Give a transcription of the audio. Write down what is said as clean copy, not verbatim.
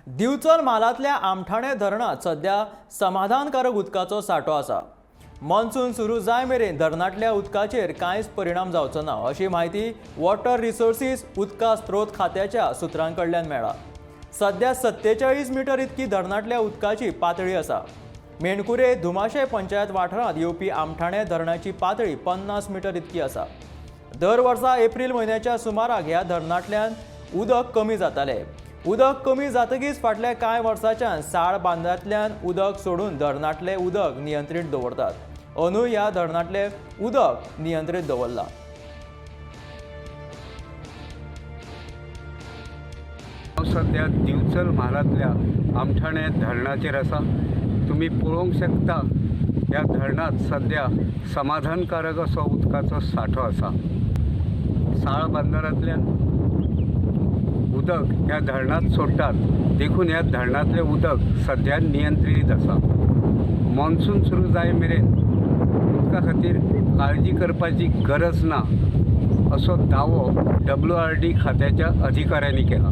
दिवचल म्हालांतल्या आमठाणे धरणात सध्या समाधानकारक उदकाचो सांठो आसा। मॉन्सून सुरू जाय मेरेन धरणांतल्या उदकाचेर कांयच परिणाम जावचो ना अशी माहिती वॉटर रिसोर्सीस उदका स्त्रोत खात्याच्या सुत्रांकडल्यान मेळ्ळा। सध्या 47 मीटर इतकी धरणांतल्या उदकाची पातळी आसा। मेणकुरे धुमाशे पंचायत वाठारांत येवपी आमठाणे धरणाची पातळी 50 मीटर इतकी आसा। दर वर्सा एप्रिल म्हयन्याच्या सुमाराक ह्या धरणांतल्यान उदक कमी जाताले। उदक कमी जातकीच फाटल्या कांय वर्सांच्यान साळ बांदांतल्यान उदक सोडून धरणांतले उदक नियंत्रीत दवरतात। अंदूय ह्या धरणांतले उदक नियंत्रीत दवरला। सध्या दिवचल म्हालांतल्या आमठाणे धरणाचेर आसा। तुम्ही पळोवंक शकता ह्या धरणांत सध्या समाधानकारक असो उदकाचो सांठो आसा। साळ बांदारांतल्यान उदक ह्या धरणांत सोडटात, देखून ह्या धरणांतलें उदक सध्या नियंत्रीत आसा। मॉन्सून सुरू जाय मेरेन उदका खातीर काळजी करपाची गरज ना असो दावो WRD खात्याच्या अधिकाऱ्यांनी केला।